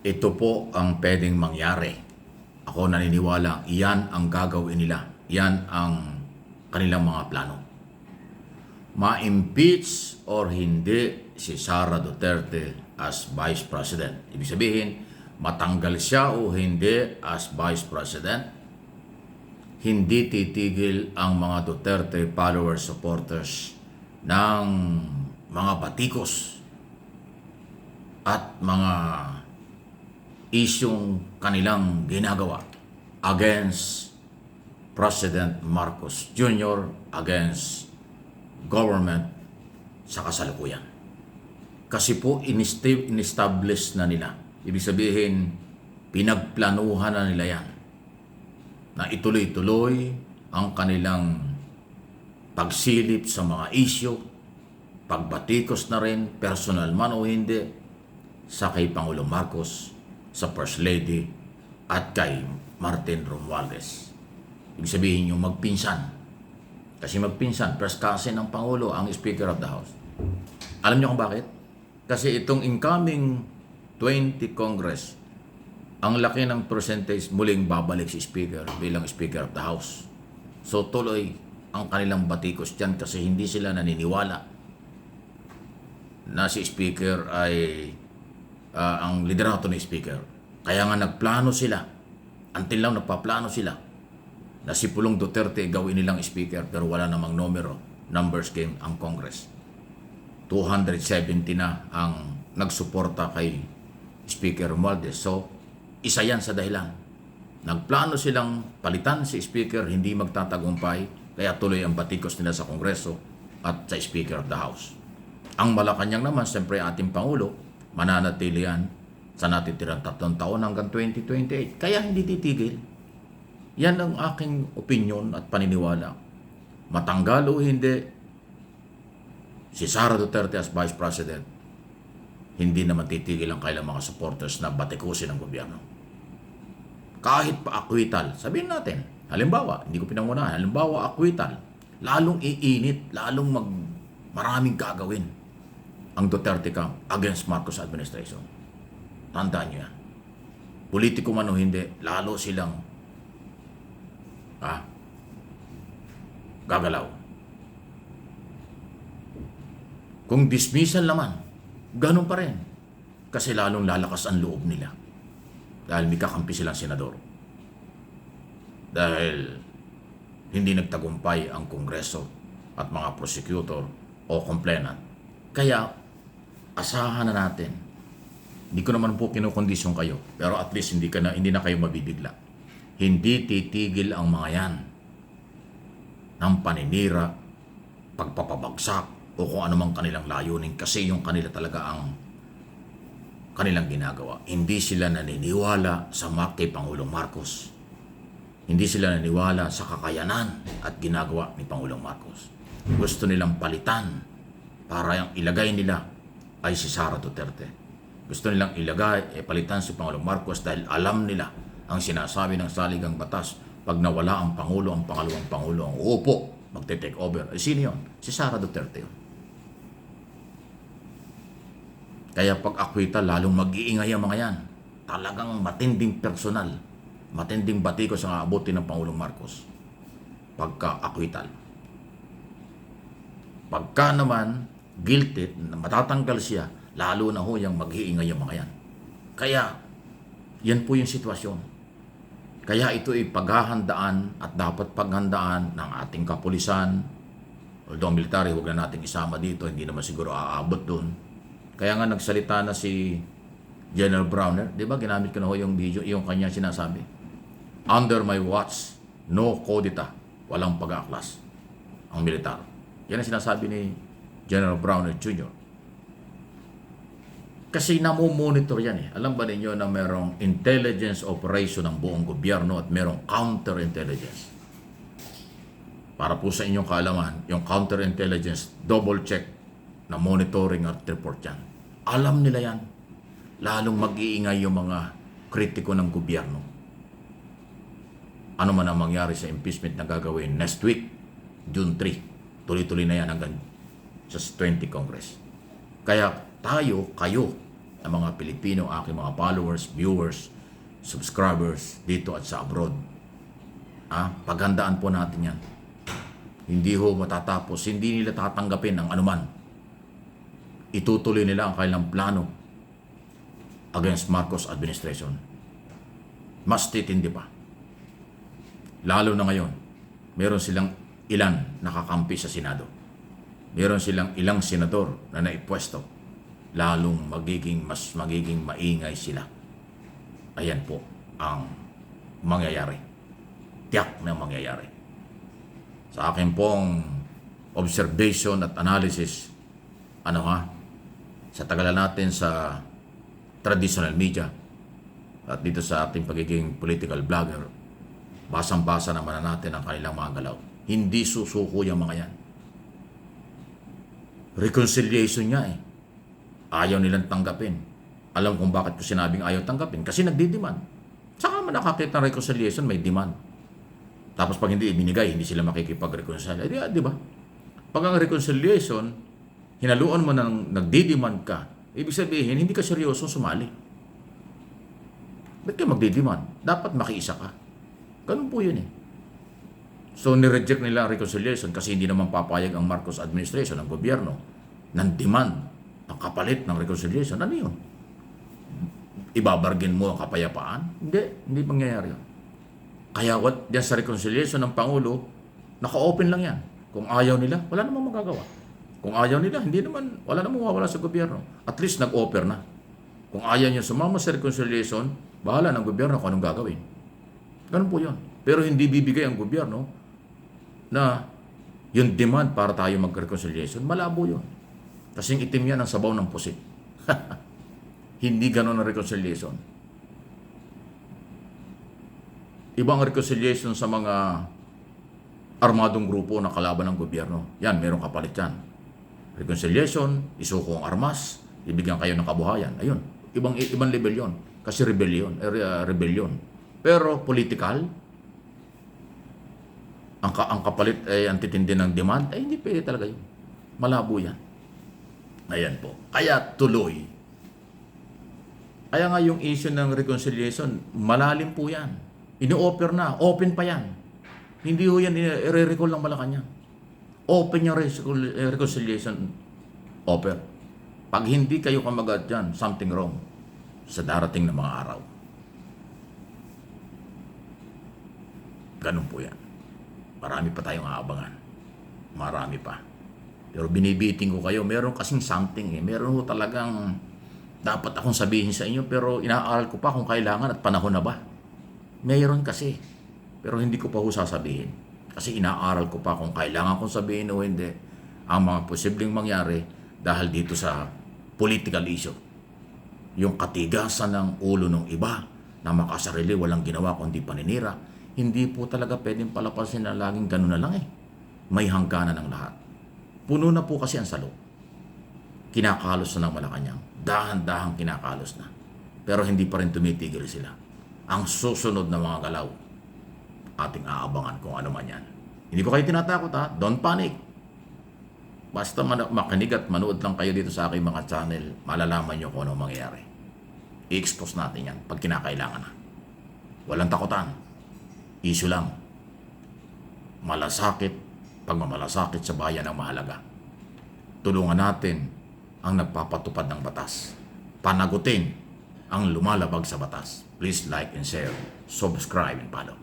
Ito po ang pwedeng mangyari. Ako naniniwala, iyan ang gagawin nila. Iyan ang kanilang mga plano. Ma-impeach or hindi si Sara Duterte as Vice President. Ibig sabihin, matanggal siya o hindi as Vice President, hindi titigil ang mga Duterte followers, supporters ng mga batikos at mga isyong kanilang ginagawa against President Marcos Jr., against government sa kasalukuyan. Kasi po in-establish na nila. Ibig sabihin, pinagplanuhan na nila yan na ituloy-tuloy ang kanilang pagsilip sa mga isyo, pagbatikos na rin, personal man o hindi, sa kay Pangulong Marcos, sa First Lady, at kay Martin Romualdez. Ibig sabihin yung magpinsan. Kasi magpinsan, first cousin ng Pangulo ang Speaker of the House. Alam niyo kung bakit? Kasi itong incoming 20 Congress, ang laki ng percentage muling babalik si Speaker bilang Speaker of the House. So tuloy ang kanilang batikos dyan kasi hindi sila naniniwala na si Speaker ay ang liderato ni Speaker. Kaya nga nagplano sila, until now nagpaplano sila, na si Pulong Duterte gawin nilang Speaker pero wala namang numbers game ang Congress. 270 na ang nagsuporta kay Speaker Romualdez. So, isa yan sa dahilan. Nagplano silang palitan si Speaker, hindi magtatagumpay, kaya tuloy ang batikos nila sa Kongreso at sa Speaker of the House. Ang Malacanang naman, siyempre ating Pangulo, mananatili yan sa natitirang 3 taon hanggang 2028. Kaya hindi titigil. Yan ang aking opinion at paniniwala. Matanggal o hindi, si Sara Duterte as Vice President, hindi naman titigil ang kailang mga supporters na batikusin ang gobyerno. Kahit pa acquittal, sabihin natin, halimbawa, hindi ko pinangunahan, halimbawa acquittal, lalong iinit, lalong maraming gagawin ang Duterte camp against Marcos administration. Tandaan nyo yan. Politiko man o hindi, lalo silang gagalaw. Kung dismissal naman, ganun pa rin. Kasi lalong lalakas ang loob nila. Dahil may kakampi silang senador. Dahil hindi nagtagumpay ang Kongreso at mga prosecutor o complainant. Kaya, asahan na natin. Hindi ko naman po kinukondisyon kayo, pero at least hindi na kayo mabibigla. Hindi titigil ang mga yan ng paninira, pagpapabagsak, o kung ano mang kanilang layunin kasi yung kanila talaga ang kanilang ginagawa. Hindi sila naniniwala sa kay Pangulong Marcos. Hindi sila naniniwala sa kakayanan at ginagawa ni Pangulong Marcos. Gusto nilang palitan para yung ilagay nila ay si Sara Duterte. Gusto nilang palitan si Pangulong Marcos dahil alam nila ang sinasabi ng saligang batas. Pag nawala ang Pangulo, ang pangalawang Pangulo, ang uupo, magte-take over. Sino yun? Si Sara Duterte yun. Kaya pag acquittal, lalong mag-iingay ang mga yan. Talagang matinding personal, matinding batikos ang aabutin ng Pangulong Marcos pagka-acquittal. Pagka naman guilty, matatanggal siya, lalo na ho yung mag-iingay ang mga yan. Kaya, yan po yung sitwasyon. Kaya ito ay paghahandaan at dapat paghandaan ng ating kapulisan. Although military, huwag na natin isama dito, hindi naman siguro aabot doon. Kaya nga nagsalita na si General Browner, di ba ginamit ko na ho yung video, yung kanya sinasabi. Under my watch, no kodita, walang pag-aaklas ang militar. Yan ang sinasabi ni General Browner Jr. Kasi namumonitor yan eh. Alam ba ninyo na merong intelligence operation ng buong gobyerno at merong counterintelligence? Para po sa inyong kaalaman, yung counterintelligence, double check na monitoring at report yan. Alam nila yan. Lalong mag-iingay yung mga kritiko ng gobyerno. Ano man ang mangyari sa impeachment na gagawin next week, June 3. Tuloy-tuloy na yan hanggang sa 20 Congress. Kaya tayo, kayo, ng mga Pilipino, aking mga followers, viewers, subscribers dito at sa abroad. Paghandaan po natin yan. Hindi ho matatapos, hindi nila tatanggapin ang anuman. Itutuloy nila ang kanilang plano against Marcos administration. Mas titindi pa. Lalo na ngayon, meron silang ilan nakakampi sa Senado. Meron silang ilang senador na naipwesto. Lalong mas magiging maingay sila. Ayan po ang mangyayari. Tiyak na mangyayari. Sa akin pong observation at analysis, sa tagalan natin sa traditional media at dito sa ating pagiging political blogger, basang-basa naman natin ang kanilang mga galaw. Hindi susuko yung mga yan. Reconciliation niya Ayaw nilang tanggapin. Alam kung bakit ko sinabing ayaw tanggapin. Kasi nagdi-demand. Saka man nakakita ng reconciliation, may demand. Tapos pag hindi ibinigay, hindi sila makikipag-reconcile. Di ba? Pag ang reconciliation, hinaluan mo ng nagdi-demand ka, ibig sabihin, hindi ka seryoso sumali. Ba't ka magdi-demand? Dapat makiisa ka. Ganun po yun So, nireject nila ang reconciliation kasi hindi naman papayag ang Marcos administration, ang gobyerno, ng demand, ang kapalit ng reconciliation. Ano yun? Ibabargin mo ang kapayapaan? Hindi mangyayari yun. Kaya diyan sa reconciliation ng Pangulo, naka-open lang yan. Kung ayaw nila, wala namang magagawa. Kung ayaw nila, wala namang mawawala sa gobyerno. At least nag-offer na. Kung ayaw niya sumama sa reconciliation, bahala ng gobyerno kung anong gagawin. Ganun po yun. Pero hindi bibigay ang gobyerno na yung demand para tayo mag-reconciliation, malabo yun. Kasing itim yan ang sabaw ng pusit. Hindi ganun ang reconciliation. Ibang reconciliation sa mga armadong grupo na kalaban ng gobyerno. Yan, merong kapalit yan. Reconciliation, isuko ang armas, ibigyan kayo ng kabuhayan. Ayun, ibang level yun. Kasi rebellion. Pero political, ang kapalit ay antitindi ng demand, hindi pwede talaga yun. Malabo yan. Ayan po. Kaya tuloy. Kaya nga yung issue ng reconciliation, malalim po yan. Ini-offer na. Open pa yan. Hindi ho yan i-recall ng Malacanang. Open yung reconciliation offer. Pag hindi kayo kamagat dyan, something wrong sa darating na mga araw. Ganun po yan. Marami pa tayong aabangan. Marami pa. Pero binibiting ko kayo, meron kasing something Meron ho talagang dapat akong sabihin sa inyo, pero inaaral ko pa kung kailangan at panahon na ba. Mayroon kasi. Pero hindi ko pa ho sasabihin. Kasi inaaral ko pa kung kailangan kong sabihin o hindi ang mga posibleng mangyari dahil dito sa political issue. Yung katigasan ng ulo ng iba na makasarili, walang ginawa kundi paninira, hindi po talaga pwedeng palapasin na laging ganun na lang May hangganan ng lahat. Puno na po kasi ang salo. Kinakalos na ng Malacanang. Dahan-dahang kinakalos na. Pero hindi pa rin tumitigil sila. Ang susunod na mga galaw, ating aabangan kung ano man yan. Hindi ko kayo tinatakot Don't panic. Basta makinig at manood lang kayo dito sa aking mga channel, malalaman nyo kung ano mangyayari. I-expose natin yan pag kinakailangan na. Walang takutan. Issue lang. Malasakit, pagmamalasakit sa bayan ang mahalaga. Tulungan natin ang nagpapatupad ng batas. Panagutin ang lumalabag sa batas. Please like and share, subscribe and follow.